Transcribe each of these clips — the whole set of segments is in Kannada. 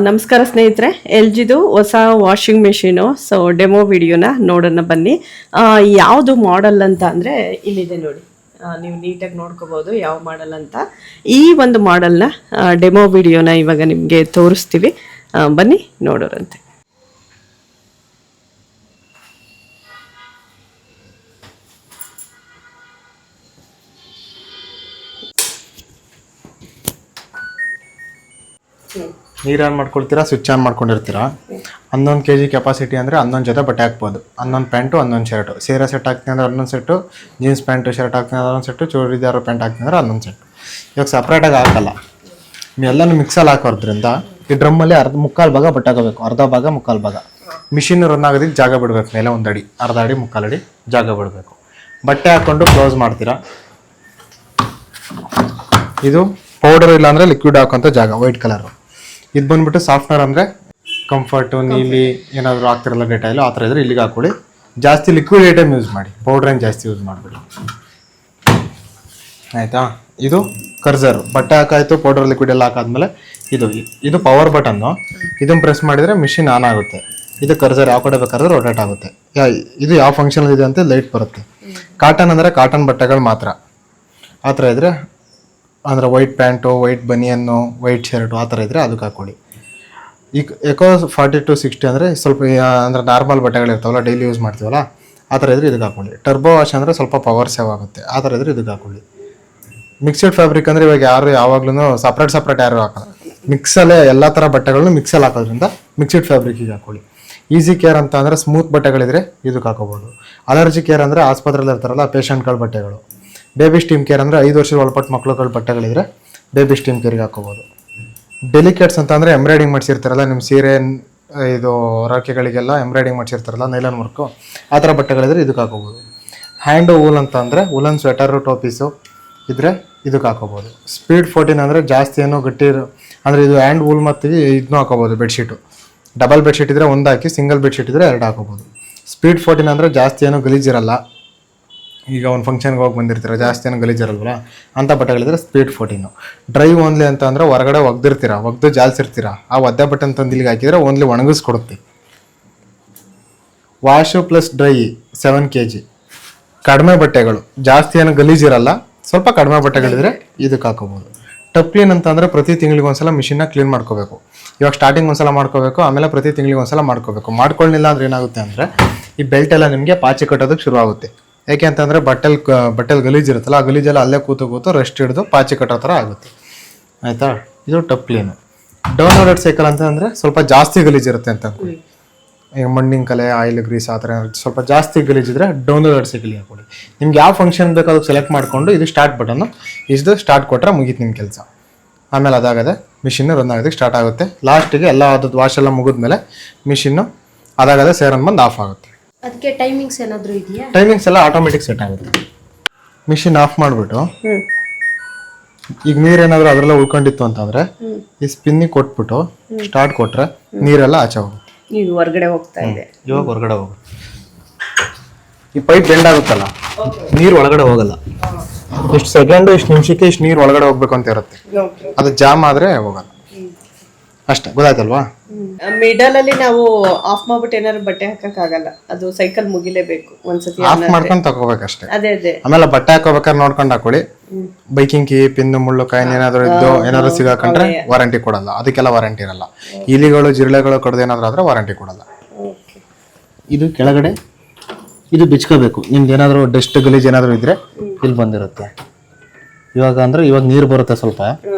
ನಮಸ್ಕಾರ ಸ್ನೇಹಿತರೆ, ಎಲ್ ಜಿದು ಹೊಸ ವಾಷಿಂಗ್ ಮೆಷಿನು. ಸೊ ಡೆಮೋ ವಿಡಿಯೋನ ನೋಡೋಣ ಬನ್ನಿ. ಯಾವುದು ಮಾಡೆಲ್ ಅಂತ ಅಂದರೆ ಇಲ್ಲಿದೆ ನೋಡಿ, ನೀವು ನೀಟಾಗಿ ನೋಡ್ಕೋಬೋದು ಯಾವ ಮಾಡೆಲ್ ಅಂತ. ಈ ಒಂದು ಮಾಡೆಲ್ನ ಡೆಮೋ ವಿಡಿಯೋನ ಇವಾಗ ನಿಮಗೆ ತೋರಿಸ್ತೀವಿ, ಬನ್ನಿ ನೋಡೋರಂತೆ. ನೀರು ಆನ್ ಮಾಡ್ಕೊಳ್ತೀರಾ, ಸ್ವಿಚ್ ಆನ್ ಮಾಡ್ಕೊಂಡಿರ್ತೀರಾ. 11 kg ಕೆಪಾಸಿಟಿ ಅಂದರೆ 11 ಜೊತೆ ಬಟ್ಟೆ ಹಾಕ್ಬೋದು. 11 ಪ್ಯಾಂಟು 11 ಶರ್ಟು, ಸೀರೆ ಸೆಟ್ ಹಾಕ್ತೀನಿ ಅಂದರೆ 11 ಸೆಟ್ಟು, ಜೀನ್ಸ್ ಪ್ಯಾಂಟು ಶರ್ಟ್ ಹಾಕ್ತೀನಿ ಅಂದರೆ 11 ಸೆಟ್ಟು, ಚೂಡಿದಾರ ಪ್ಯಾಂಟ್ ಹಾಕ್ತೀನಿ ಅಂದರೆ 11 ಸೆಟ್ಟು. ಇವಾಗ ಸಪ್ರೇಟಾಗಿ ಹಾಕಲ್ಲ, ನೀವೆಲ್ಲನೂ ಮಿಕ್ಸಲ್ಲಿ ಹಾಕೋದ್ರಿಂದ ಈ ಡ್ರಮ್ಮಲ್ಲಿ ಮುಕ್ಕಾಲು ಭಾಗ ಬಟ್ಟೆ ಹಾಕೋಬೇಕು, ಅರ್ಧ ಭಾಗ ಮುಕ್ಕಾಲು ಭಾಗ. ಮಿಷಿನ್ ರನ್ ಆಗೋದಕ್ಕೆ ಜಾಗ ಬಿಡಬೇಕು, ಮೇಲೆ 1 ಅಡಿ, ಅರ್ಧ ಅಡಿ ಮುಕ್ಕಾಲು ಅಡಿ ಜಾಗ ಬಿಡಬೇಕು. ಬಟ್ಟೆ ಹಾಕ್ಕೊಂಡು ಕ್ಲೋಸ್ ಮಾಡ್ತೀರಾ. ಇದು ಪೌಡರ್ ಇಲ್ಲ ಅಂದರೆ ಲಿಕ್ವಿಡ್ ಹಾಕೋಂಥ ಜಾಗ, ವೈಟ್ ಕಲರು. ಇದು ಬಂದ್ಬಿಟ್ಟು ಸಾಫ್ಟ್ನರ್ ಅಂದರೆ ಕಂಫರ್ಟು, ನೀಲಿ ಏನಾದರೂ ಆಗ್ತಿರಲ್ಲ ಡೇಟಾಯಿಲು ಆ ಥರ ಇದ್ರೆ ಇಲ್ಲಿಗೆ ಹಾಕೊಳ್ಳಿ. ಜಾಸ್ತಿ ಲಿಕ್ವಿಡ್ ಐಟಮ್ ಯೂಸ್ ಮಾಡಿ, ಪೌಡ್ರ್ ಏನು ಜಾಸ್ತಿ ಯೂಸ್ ಮಾಡಿಬಿಡಿ, ಆಯಿತಾ. ಇದು ಕರ್ಸರು, ಬಟ್ಟೆ ಹಾಕಾಯಿತು, ಪೌಡರ್ ಲಿಕ್ವಿಡ್ ಎಲ್ಲ ಹಾಕಾದ್ಮೇಲೆ ಇದು ಪವರ್ ಬಟನ್ನು. ಇದನ್ನು ಪ್ರೆಸ್ ಮಾಡಿದರೆ ಮಿಷಿನ್ ಆನ್ ಆಗುತ್ತೆ. ಇದು ಕರ್ಸರ್ ಯಾವ ಕಡೆ ಬೇಕಾದ್ರೆ ರೊಟೇಟ್ ಆಗುತ್ತೆ. ಇದು ಯಾವ ಫಂಕ್ಷನ್ ಇದೆ ಅಂತ ಲೈಟ್ ಬರುತ್ತೆ. ಕಾಟನ್ ಅಂದರೆ ಕಾಟನ್ ಬಟ್ಟೆಗಳು ಮಾತ್ರ, ಆ ಥರ ಇದ್ದರೆ ಅಂದರೆ ವೈಟ್ ಪ್ಯಾಂಟು, ವೈಟ್ ಬನಿಯನ್ನು, ವೈಟ್ ಶರ್ಟು ಆ ಥರ ಇದ್ದರೆ ಅದಕ್ಕೆ ಹಾಕ್ಕೊಳ್ಳಿ. ಈಗ ಎಕೋ 40 to 60 ಅಂದರೆ ಸ್ವಲ್ಪ ಅಂದರೆ ನಾರ್ಮಲ್ ಬಟ್ಟೆಗಳಿರ್ತಾವಲ್ಲ, ಡೈಲಿ ಯೂಸ್ ಮಾಡ್ತೀವಲ್ಲ ಆ ಥರ ಇದ್ರೆ ಇದಕ್ಕೆ ಹಾಕ್ಕೊಳ್ಳಿ. ಟರ್ಬೋ ವಾಶ್ ಅಂದರೆ ಸ್ವಲ್ಪ ಪವರ್ ಸೇವ್ ಆಗುತ್ತೆ, ಆ ಥರ ಇದ್ರೆ ಇದಕ್ಕೆ ಹಾಕ್ಕೊಳ್ಳಿ. ಮಿಕ್ಸೆಡ್ ಫ್ಯಾಬ್ರಿಕ್ ಅಂದರೆ ಇವಾಗ ಯಾರು ಯಾವಾಗ್ಲೂ ಸಪ್ರೇಟ್ ಯಾರು ಹಾಕೋಲ್ಲ, ಮಿಕ್ಸಲ್ಲೇ ಎಲ್ಲ ಥರ ಬಟ್ಟೆಗಳನ್ನು ಮಿಕ್ಸಲ್ಲಿ ಹಾಕೋದ್ರಿಂದ ಮಿಕ್ಸೆಡ್ ಫ್ಯಾಬ್ರಿಕಿಗೆ ಹಾಕ್ಕೊಳ್ಳಿ. ಈಸಿ ಕೇರ್ ಅಂತ ಅಂದರೆ ಸ್ಮೂತ್ ಬಟ್ಟೆಗಳಿದ್ರೆ ಇದಕ್ಕೆ ಹಾಕೋಬೋದು. ಅಲರ್ಜಿ ಕೇರ್ ಅಂದರೆ ಆಸ್ಪತ್ರೆಯಲ್ಲಿ ಇರ್ತಾರಲ್ಲ ಪೇಷಂಟ್ಗಳ ಬಟ್ಟೆಗಳು. ಬೇಬಿ ಸ್ಟೀಮ್ ಕೇರ್ ಅಂದರೆ 5 ವರ್ಷದ ಒಳಪಟ್ಟು ಮಕ್ಳುಗಳ ಬಟ್ಟೆಗಳಿದ್ರೆ ಬೇಬಿ ಸ್ಟೀಮ್ ಕೇರಿಗೆ ಹಾಕೋಬೋದು. ಡೆಲಿಕೇಟ್ಸ್ ಅಂತ ಅಂದರೆ ಎಂಬ್ರಾಯ್ಡಿಂಗ್ ಮಾಡಿಸಿರ್ತಾರಲ್ಲ, ನಿಮ್ಮ ಸೀರೆ ಇದು ರಾಖಿಗಳಿಗೆಲ್ಲ ಎಂಬ್ರಾಯ್ಡಿಂಗ್ ಮಾಡಿಸಿರ್ತಾರಲ್ಲ ನೈಲಾನ್ ವರ್ಕು, ಆ ಥರ ಬಟ್ಟೆಗಳಿದ್ರೆ ಇದಕ್ಕೆ ಹಾಕೋಬೋದು. ಹ್ಯಾಂಡ್ ವೂಲ್ ಅಂತ ಅಂದರೆ ವೂಲನ್ ಸ್ವೆಟರು, ಟೋಪೀಸು ಇದ್ದರೆ ಇದಕ್ಕೆ ಹಾಕೋಬೋದು. ಸ್ಪೀಡ್ 14 ಅಂದರೆ ಜಾಸ್ತಿ ಏನೋ ಗಟ್ಟಿ ಅಂದರೆ ಇದು ಹ್ಯಾಂಡ್ ವೂಲ್ ಮತ್ತು ಇದನ್ನೂ ಹಾಕೋಬೋದು. ಬೆಡ್ಶೀಟು ಡಬಲ್ ಬೆಡ್ಶೀಟ್ ಇದ್ದರೆ 1 ಹಾಕಿ, ಸಿಂಗಲ್ ಬೆಡ್ಶೀಟ್ ಇದ್ದರೆ 2 ಹಾಕೋಬೋದು. ಸ್ಪೀಡ್ 14 ಅಂದರೆ ಜಾಸ್ತಿ ಏನೋ ಗಲೀಜಿರಲ್ಲ. ಈಗ ಒಂದು ಫಂಕ್ಷನ್ಗೆ ಹೋಗಿ ಬಂದಿರ್ತೀರ, ಜಾಸ್ತಿ ಏನೋ ಗಲೀಜಿರಲ್ವಲ್ಲ ಅಂಥ ಬಟ್ಟೆಗಳಿದ್ರೆ ಸ್ಪೀಡ್ 14. ಡ್ರೈ ಓನ್ಲಿ ಅಂತ ಅಂದರೆ ಹೊರಗಡೆ ಒಗ್ದು ಜಾಲ್ಸಿರ್ತೀರ, ಆ ಒದ್ದೆ ಬಟ್ಟೆ ತಂದು ಇಲ್ಲಿಗೆ ಹಾಕಿದರೆ ಓನ್ಲಿ ಒಣಗಿಸ್ಕೊಡುತ್ತೆ. Wash plus dry 7 kg. ಕಡಿಮೆ ಬಟ್ಟೆಗಳು, ಜಾಸ್ತಿ ಏನೋ ಗಲೀಜಿರಲ್ಲ, ಸ್ವಲ್ಪ ಕಡಿಮೆ ಬಟ್ಟೆಗಳಿದ್ರೆ ಇದಕ್ಕೆ ಹಾಕೋಬೋದು. ಟಪ್ ಕ್ಲೀನ್ ಅಂತ ಅಂದರೆ ಪ್ರತಿ ತಿಂಗಳಿಗೆ ಒಂದ್ಸಲ ಮಿಷಿನ್ನ ಕ್ಲೀನ್ ಮಾಡ್ಕೋಬೇಕು. ಇವಾಗ ಸ್ಟಾರ್ಟಿಂಗ್ ಒಂದ್ಸಲ ಮಾಡ್ಕೋಬೇಕು, ಆಮೇಲೆ ಪ್ರತಿ ತಿಂಗಳಿಗೆ ಒಂದ್ಸಲ ಮಾಡ್ಕೋಬೇಕು. ಮಾಡ್ಕೊಳ್ಳಿಲ್ಲ ಅಂದ್ರೆ ಏನಾಗುತ್ತೆ ಅಂದರೆ ಈ ಬೆಲ್ಟ್ ಎಲ್ಲ ನಿಮಗೆ ಪಾಚಿ ಕಟ್ಟೋದಕ್ಕೆ ಶುರು ಆಗುತ್ತೆ. ಯಾಕೆ ಅಂತಂದರೆ ಬಟ್ಟೆಲ್ ಗಲೀಜಿರುತ್ತಲ್ಲ, ಆ ಗಲೀಜೆಲ್ಲ ಅಲ್ಲೇ ಕೂತು ರೆಸ್ಟ್ ಹಿಡಿದು ಪಾಚಿ ಕಟ್ಟೋ ಥರ ಆಗುತ್ತೆ, ಆಯಿತಾ. ಇದು ಟಪ್ ಕ್ಲೀನು. ಡೌನ್ಲೋಡೆಡ್ ಸೈಕಲ್ ಅಂತ ಅಂದರೆ ಸ್ವಲ್ಪ ಜಾಸ್ತಿ ಗಲೀಜಿರುತ್ತೆ ಅಂತ ಅನ್ಕೊಳ್ಳಿ. ಈಗ ಮಣ್ಣಿನ ಕಲೆ, ಆಯಿಲ್ ಗ್ರೀಸ್ ಆ ಥರ ಸ್ವಲ್ಪ ಜಾಸ್ತಿ ಗಲೀಜಿದ್ರೆ ಡೌನ್ಲೋಡೆಡ್ ಸೈಕಲ್ ಹಾಕೊಳ್ಳಿ. ನಿಮ್ಗೆ ಯಾವ ಫಂಕ್ಷನ್ ಬೇಕು ಅದಕ್ಕೆ ಸೆಲೆಕ್ಟ್ ಮಾಡಿಕೊಂಡು ಇದು ಸ್ಟಾರ್ಟ್ ಬಟನ್ನು ಇದು ಸ್ಟಾರ್ಟ್ ಕೊಟ್ಟರೆ ಮುಗೀತು ನಿಮ್ಮ ಕೆಲಸ. ಆಮೇಲೆ ಅದಾಗದೆ ಮಿಷಿನ್ ರನ್ ಆಗೋದಕ್ಕೆ ಸ್ಟಾರ್ಟ್ ಆಗುತ್ತೆ. ಲಾಸ್ಟಿಗೆ ಎಲ್ಲ ಅದ್ರದ್ದು ವಾಶ್ ಎಲ್ಲ ಮುಗಿದ್ಮೇಲೆ ಮಿಷಿನ್ನು ಅದಾಗದೆ ಸೇರನ್ ಬಂದು ಆಫ್ ಆಗುತ್ತೆ. ಅದಕ್ಕೆ ಟೈಮಿಂಗ್ಸ್ ಏನಾದರೂ ಇದೆಯಾ? ಟೈಮಿಂಗ್ಸ್ ಎಲ್ಲ ಆಟೋಮೆಟಿಕ್ ಸೆಟ್ ಆಗುತ್ತೆ. ಮಿಷಿನ್ ಆಫ್ ಮಾಡಿಬಿಟ್ಟು ಈಗ ನೀರೇನಾದರೂ ಅದರಲ್ಲ ಉಳ್ಕೊಂಡಿತ್ತು ಅಂತಂದರೆ ಈ ಸ್ಪಿನ್ನಿಗೆ ಕೊಟ್ಬಿಟ್ಟು ಸ್ಟಾರ್ಟ್ ಕೊಟ್ಟರೆ ನೀರೆಲ್ಲ ಆಚೆ ಹೋಗುತ್ತೆ. ಈಗ ಹೊರಗಡೆ ಹೋಗ್ತಾ ಇದೆ, ಇವಾಗ ಹೊರಗಡೆ ಹೋಗುತ್ತೆ. ಈ ಪೈಪ್ ಬೆಂಡ್ ಆಗುತ್ತಲ್ಲ, ನೀರು ಒಳಗಡೆ ಹೋಗಲ್ಲ. ಇಷ್ಟು ಸೆಕೆಂಡು, ಇಷ್ಟು ನಿಮಿಷಕ್ಕೆ ಇಷ್ಟು ನೀರು ಒಳಗಡೆ ಹೋಗ್ಬೇಕು ಅಂತ ಇರುತ್ತೆ. ಅದು ಜಾಮ್ ಆದರೆ ಹೋಗಲ್ಲ ಅಷ್ಟೇ, ಗೊತ್ತಾಯ್ತಲ್ವಾ. ಮಿಡಲ್ ಅಲ್ಲಿ ನಾವು ಆಫ್ ಮಾಡ್ಬಿಟ್ಟು ಏನಾದ್ರು ಬಟ್ಟೆ ಹಾಕಕ್ಕಾಗಲ್ಲ, ಅದು ಸೈಕಲ್ ಮುಗಿಲೇಬೇಕು ಒಂದ್ಸತಿ. ಆಫ್ ಮಾಡ್ಕೊಂಡು ತಗೋಬೇಕಷ್ಟೇ. ಅದೇ ಆಮೇಲೆ ಬಟ್ಟೆ ಹಾಕೋಬೇಕಾದ್ರೆ ನೋಡ್ಕೊಂಡು ಹಾಕೊಳ್ಳಿ. ಬೈಕಿಂಗ್ ಕೀ, ಪಿನ್, ಮುಳ್ಳು, ಕಾಯಿನ್ ಏನಾದ್ರು ಸಿಗಾಕೊಂಡ್ರೆ ವಾರಂಟಿ ಕೊಡಲ್ಲ, ಅದಕ್ಕೆಲ್ಲ ವಾರಂಟಿ ಇರಲ್ಲ. ಇಲಿಗಳು, ಜಿರಳೆಗಳು ಕಡ್ದು ಏನಾದ್ರು ಆದ್ರೆ ವಾರಂಟಿ ಕೊಡಲ್ಲ. ಇದು ಕೆಳಗಡೆ ಇದು ಬಿಚ್ಕೋಬೇಕು. ನಿಮ್ದು ಏನಾದ್ರು ಡಸ್ಟ್ ಗಲೀಜ್ ಏನಾದ್ರು ಇದ್ರೆ ಇಲ್ಲಿ ಬಂದಿರುತ್ತೆ. ಇವಾಗ ನೀರು ಬರುತ್ತೆ ಸ್ವಲ್ಪ,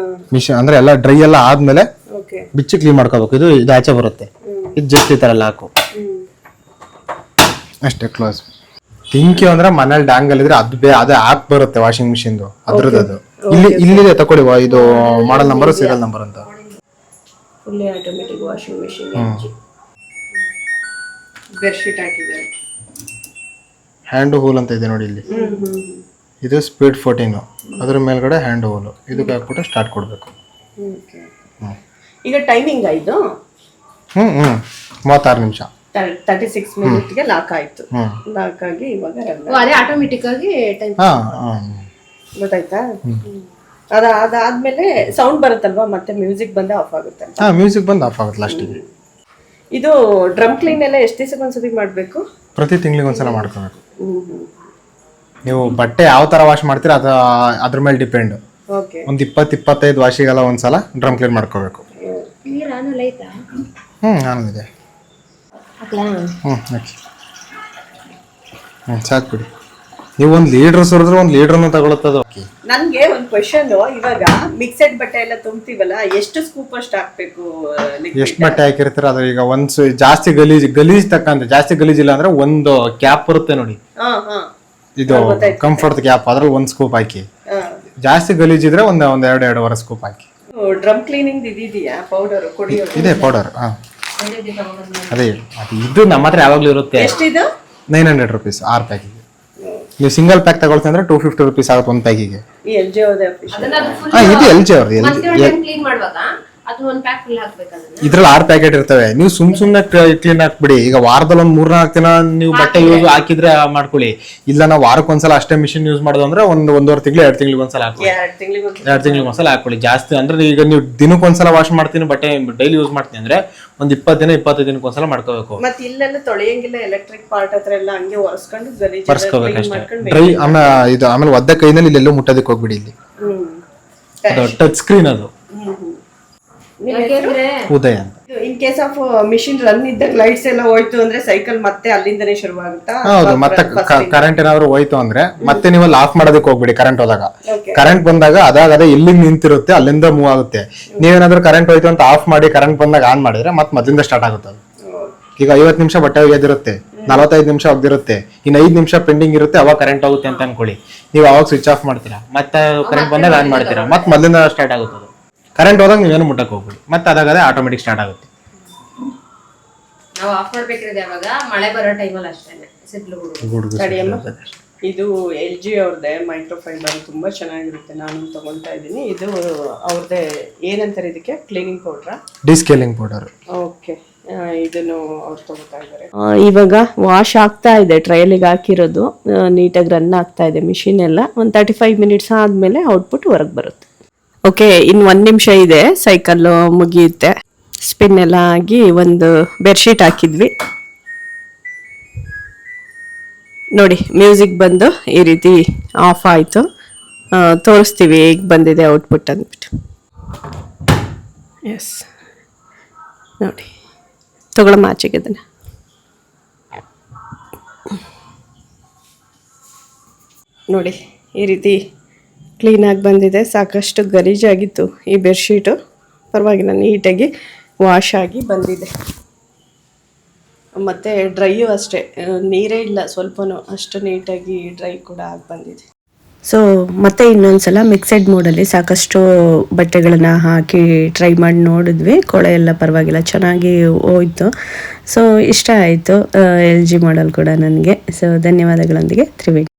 ಮಿಷನ್ ಅಂದ್ರೆ ಎಲ್ಲ ಡ್ರೈ ಎಲ್ಲ ಆದ್ಮೇಲೆ ಬಿಚ್ಚಿ ಕ್ಲೀನ್ ಮಾಡ್ಕೋಬೇಕು. ಇದು ಆಚೆ ಬರುತ್ತೆ, ಇದು ಜಸ್ಟ್ ಈ ತರ ಎಲ್ಲ ಹಾಕು ಅಷ್ಟೇ, ಕ್ಲೋಸ್. ಥಿಂಕ್ ಯು ಅಂದ್ರೆ ಮನೇಲಿ ಡ್ಯಾಂಗಲ್ ಇದ್ರೆ ಅದೇ ಆಪ್ ಬರುತ್ತೆ ವಾಷಿಂಗ್ ಮಿಷಿನ್ದು, ಅದ್ರದ್ದು. ಅದು ಇಲ್ಲಿದೆ ತಕೊಳ್ಳಿ, ಇದು ಮಾಡಲ್ ನಂಬರ್, ಸೀರಿಯಲ್ ನಂಬರ್ ಅಂತ. Fully automatic washing machine. Bedsheet ಹಾಕಿದ್ದಾರೆ. ಹ್ಯಾಂಡ್ ಹೂಲ್ ಅಂತ ಇದೆ ನೋಡಿ ಇಲ್ಲಿ. ಇದು ಸ್ಪೀಡ್ 14, ಅದ್ರ ಮೇಲ್ಗಡೆ ಹ್ಯಾಂಡ್ ಹೂಲು. ಇದಕ್ಕೆ ಹಾಕ್ಬಿಟ್ಟು ಸ್ಟಾರ್ಟ್ ಕೊಡಬೇಕು. ಈಗ ಟೈಮಿಂಗ್ ಆಯ್ತು 36 ನಿಮಿಷ, 36 ಮಿನಿಟ್ಗೆ ಲಾಕ್ ಆಯ್ತು. ಲಾಕ್ ಆಗಿ ಇವಾಗ ಅದೇ ಆಟೋಮೆಟಿಕ್ ಆಗಿ ಟೈಮ್ ಗೊತ್ತಾಯ್ತಾ. ಅದಾದ್ಮೇಲೆ ಸೌಂಡ್ ಬರುತ್ತಲ್ವಾ, ಮತ್ತೆ ಮ್ಯೂಸಿಕ್ ಬಂದ ಆಫ್ ಆಗುತ್ತೆ. ಹಾಂ, ಮ್ಯೂಸಿಕ್ ಬಂದು ಆಫ್ ಆಗುತ್ತೆ ಲಾಸ್ಟಿಗೆ. ಇದು ಡ್ರಮ್ ಕ್ಲೀನ್ ಎಲ್ಲ ಎಷ್ಟು ದಿವಸಕ್ಕೆ ಒಂದ್ಸತಿ ಮಾಡಬೇಕು? ಪ್ರತಿ ತಿಂಗಳಿಗೆ ಒಂದ್ಸಲ ಮಾಡ್ಕೋಬೇಕು. ನೀವು ಬಟ್ಟೆ ಯಾವ ಥರ ವಾಶ್ ಮಾಡ್ತೀರಾ ಅದ್ರ ಮೇಲೆ ಡಿಪೆಂಡ್. ಓಕೆ. ಒಂದು 20-25 ವಾಶಿಗೆಲ್ಲ ಒಂದ್ಸಲ ಡ್ರಮ್ ಕ್ಲೀನ್ ಮಾಡ್ಕೋಬೇಕು. ನೀರು ಆನಲ್ಲ ಐತಾ? ಆನಂದಿದೆ. ಹಾಕ್ಲಾ? ಹಾಕಿ. ಸಾಕು ಬಿಡಿ. ನೀವು ಒಂದು ಲೀಡ್ರ್ ಸುರಿದ್ರೆ ಒಂದು ಲೀಡ್ರನ್ನು ತಗೊಳುತ್ತದು. ನನ್ಗೆ ಒಂದು ಕ್ವೆಶನ್, ಇವಾಗ ಮಿಕ್ಸೆಡ್ ಬಟ್ಟೆ ಎಲ್ಲ ತುಂಬ್ತೀವಲ್ಲ, ಎಷ್ಟು ಸ್ಕೂಪ್ ಅಷ್ಟು ಹಾಕ್ಬೇಕು? ಎಷ್ಟು ಬಟ್ಟೆ ಹಾಕಿರ್ತೀರ ಅದು. ಈಗ ಒಂದು ಜಾಸ್ತಿ ಗಲೀಜ್ ತಕ್ಕಂತೆ, ಜಾಸ್ತಿ ಗಲೀಜಿಲ್ಲ ಅಂದ್ರೆ ಒಂದು ಕ್ಯಾಪ್ ಬರುತ್ತೆ ನೋಡಿ, ಇದು ಕಂಫರ್ಟ್ ಕ್ಯಾಪ್, ಅದ್ರಲ್ಲಿ 1 ಸ್ಕೂಪ್ ಹಾಕಿ. ಜಾಸ್ತಿ ಗಲೀಜಿದ್ರೆ ಒಂದು 2-2.5 ಸ್ಕೂಪ್ ಹಾಕಿ. ಡ್ರಮ್ ಕ್ಲೀನಿಂಗ್ ಇದೆಯಾ ಪೌಡರ್? ಇದೆ ಪೌಡರ್. ಅದೇ ಇದು ನಮ್ಮ ಹತ್ರ ಯಾವಾಗ್ಲೂ ಇರುತ್ತೆ. ಎಷ್ಟಿದು? 900 rupees 6 ಪ್ಯಾಕಿಗೆ. ನೀವು ಸಿಂಗಲ್ ಪ್ಯಾಕ್ ತಗೊಳ್ತೀವಿ ಅಂದ್ರೆ 250 rupees ಆಗುತ್ತೆ ಒಂದು ಪ್ಯಾಕಿಗೆ. LG ಅವ್ರದ್ದು ಇದು LG ಅವ್ರದ್ದು. ಕ್ಲೀನ್ ಮಾಡುವಾಗ ಅದು ಒಂದು ಪ್ಯಾಕ್ ಫುಲ್ ಹಾಕ್ಬೇಕು. ಇದ್ರಲ್ಲಿ 6 ಪ್ಯಾಕೆಟ್ ಇರ್ತವೆ. ನೀವು ಸುಮ್ನೆ ಕ್ಲೀನ್ ಹಾಕ್ಬಿಡಿ. ಈಗ ವಾರದಲ್ಲಿ ಒಂದು 3-4 ದಿನ ನೀವು ಬಟ್ಟೆ ಯೂಸ್ ಹಾಕಿದ್ರೆ ಮಾಡ್ಕೊಳ್ಳಿ. ಇಲ್ಲ ನಾವು ವಾರಕ್ಕೆ ಒಂದ್ಸಲ ಅಷ್ಟೇ ಮಿಷಿನ್ ಯೂಸ್ ಮಾಡೋದು ಅಂದ್ರೆ 1.5 ತಿಂಗಳು 2 ತಿಂಗಳಿಗೆ ಒಂದ್ಸಲ ಹಾಕೊಳ್ಳಿ. 2 ತಿಂಗಳಿಗೆ ಒಂದ್ಸಲ ಹಾಕೊಳ್ಳಿ. ಜಾಸ್ತಿ ಅಂದ್ರೆ ಈಗ ನೀವು ದಿನಕ್ಕೊಂದ್ಸಲ ವಾಶ್ ಮಾಡ್ತೀನಿ, ಬಟ್ಟೆ ಡೈಲಿ ಯೂಸ್ ಮಾಡ್ತೀನಿ ಅಂದ್ರೆ ಒಂದು 20 ದಿನಕ್ಕೆ ಒಂದ್ಸಲ ಮಾಡ್ಕೋಬೇಕು. ಮತ್ತೆ ಇಲ್ಲೆಲ್ಲ ತೊಳೆಯಂಗಿಲ್ಲ, ಎಲೆಕ್ಟ್ರಿಕ್ ಪಾರ್ಟ್ ಹತ್ರ ಎಲ್ಲ ಹಂಗೆ ಒರೆಸ್ಕೊಂಡು ಬರ್ಸ್ಕೋಬೇಕು ಅಷ್ಟೇ. ಡ್ರೈ ಆಮೇಲೆ ಒದ್ದ ಕೈನಲ್ಲಿ ಇಲ್ಲೆಲ್ಲೂ ಮುಟ್ಟೋದಕ್ಕೆ ಹೋಗ್ಬಿಡಿ. ಇಲ್ಲಿ ಟಚ್ ಸ್ಕ್ರೀನ್ ಅದು. ಉದಯ ಅಂತ. In case of machine run ಇದ್ದಾಗ ಲೈಟ್ಸ್ ಎಲ್ಲ ಹೋಯ್ತು ಅಂದ್ರೆ ಸೈಕಲ್ ಮತ್ತೆ ಅಲ್ಲಿಂದನೇ ಶುರುವಾಗುತ್ತಾ? ಹೌದು. ಮತ್ತೆ ಕರೆಂಟ್ ಏನಾದ್ರು ಹೋಯ್ತು ಅಂದ್ರೆ ಮತ್ತೆ ನೀವು ಆಫ್ ಮಾಡೋದಕ್ಕೆ ಹೋಗ್ಬಿಡಿ. ಕರೆಂಟ್ ಹೋದಾಗ, ಕರೆಂಟ್ ಬಂದಾಗ ಅದೇ ಎಲ್ಲಿ ನಿಂತಿರುತ್ತೆ ಅಲ್ಲಿಂದ ಮೂವ್ ಆಗುತ್ತೆ. ನೀವೇನಾದ್ರೂ ಕರೆಂಟ್ ಹೋಯ್ತು ಅಂತ ಆಫ್ ಮಾಡಿ ಕರೆಂಟ್ ಬಂದಾಗ ಆನ್ ಮಾಡಿದ್ರೆ ಮತ್ತೆ ಮೊದಲಿಂದ ಸ್ಟಾರ್ಟ್ ಆಗುತ್ತೆ. ಈಗ 50 ನಿಮಿಷ ಬಟ್ಟೆ ಒಗೆದಿರುತ್ತೆ, 45 ನಿಮಿಷ ಒಗ್ದಿರುತ್ತೆ, ಇನ್ನು 5 ನಿಮಿಷ ಪೆಂಡಿಂಗ್ ಇರುತ್ತೆ, ಅವಾಗ ಕರೆಂಟ್ ಹೋಗುತ್ತೆ ಅಂತ ಅನ್ಕೊಳ್ಳಿ. ನೀವು ಅವಾಗ ಸ್ವಿಚ್ ಆಫ್ ಮಾಡ್ತೀರಾ, ಮತ್ತೆ ಕರೆಂಟ್ ಬಂದಾಗ ಆನ್ ಮಾಡ್ತೀರಾ, ಮತ್ತೆ ಮೊದಲಿಂದ ಸ್ಟಾರ್ಟ್ ಆಗುತ್ತೆ. ಕರೆಂಟ್ ಹೋದಾಗ ನೀವೇನು ಮುಟ್ಟಕ್ಕೆ ಹೋಗ್ಬಿಡಿ, ಮತ್ತೆ ಅದಾಗದೆ ಆಟೋಮೆಟಿಕ್ ಸ್ಟಾರ್ಟ್ ಆಗುತ್ತೆ. ನಾವು ಆಫ್ ಮಾಡ್ಬೇಕಿರೋದು ಯಾವಾಗ ಮಳೆ ಬರೋ ಟೈಮಲ್ಲಿ ಅಷ್ಟೇನೆ. ಇದು LG ಅವ್ರದ್ದೇ ಮೈಕ್ರೋಫೈಬರ್, ತುಂಬಾ ಚೆನ್ನಾಗಿರುತ್ತೆ. ನಾನು ತಗೊಳ್ತಾ ಇದ್ದೀನಿ. ಇದು ಅವ್ರದ್ದೇ ಏನಂತಾರೆ ಇದಕ್ಕೆ, ಕ್ಲೀನಿಂಗ್ ಪೌಡರ್, ಡಿಸ್ಕೇಲಿಂಗ್ ಪೌಡರ್. ಓಕೆ. ಇದನ್ನು ಅವ್ರು ತಗೋತಾ ಇದ್ದಾರೆ. ಇವಾಗ ವಾಶ್ ಆಗ್ತಾ ಇದೆ, ಟ್ರಯಲಿಗೆ ಹಾಕಿರೋದು ನೀಟಾಗಿ ರನ್ ಆಗ್ತಾ ಇದೆ ಮಿಷಿನ್ ಎಲ್ಲ. ಒಂದು 35 ಮಿನಿಟ್ಸ್ ಆದ್ಮೇಲೆ ಔಟ್ಪುಟ್ ಹೊರಗೆ ಬರುತ್ತೆ. ಓಕೆ, ಇನ್ನು 1 ನಿಮಿಷ ಇದೆ, ಸೈಕಲ್ ಮುಗಿಯುತ್ತೆ. ಸ್ಪಿನ್ ಎಲ್ಲ ಆಗಿ ಒಂದು ಬೆಡ್ಶೀಟ್ ಹಾಕಿದ್ವಿ ನೋಡಿ. ಮ್ಯೂಸಿಕ್ ಬಂದು ಈ ರೀತಿ ಆಫ್ ಆಯಿತು. ತೋರಿಸ್ತೀವಿ ಹೇಗೆ ಬಂದಿದೆ ಔಟ್ಪುಟ್ ಅಂದ್ಬಿಟ್ಟು. ಎಸ್ ನೋಡಿ, ತಗೊಳ್ಳೋ ಆಚೆಗೆ ಅದನ್ನು. ನೋಡಿ ಈ ರೀತಿ ಕ್ಲೀನಾಗಿ ಬಂದಿದೆ. ಸಾಕಷ್ಟು ಗಲೀಜಾಗಿತ್ತು ಈ ಬೆಡ್ಶೀಟು, ಪರವಾಗಿಲ್ಲ ನೀಟಾಗಿ ವಾಶ್ ಆಗಿ ಬಂದಿದೆ. ಮತ್ತು ಡ್ರೈಯು ಅಷ್ಟೇ, ನೀರೇ ಇಲ್ಲ ಸ್ವಲ್ಪನೂ, ಅಷ್ಟು ನೀಟಾಗಿ ಡ್ರೈ ಕೂಡ ಆಗಿ ಬಂದಿದೆ. ಸೊ ಮತ್ತೆ ಇನ್ನೊಂದ್ಸಲ ಮಿಕ್ಸೆಡ್ ಮೋಡಲ್ಲಿ ಸಾಕಷ್ಟು ಬಟ್ಟೆಗಳನ್ನು ಹಾಕಿ ಟ್ರೈ ಮಾಡಿ ನೋಡಿದ್ವಿ. ಕೊಳೆ ಎಲ್ಲ ಪರವಾಗಿಲ್ಲ, ಚೆನ್ನಾಗಿ ಹೋಯ್ತು. ಸೊ ಇಷ್ಟ ಆಯಿತು LG ಮಾಡೆಲ್ ಕೂಡ ನನಗೆ. ಸೊ ಧನ್ಯವಾದಗಳೊಂದಿಗೆ ತ್ರಿವೇಣಿ.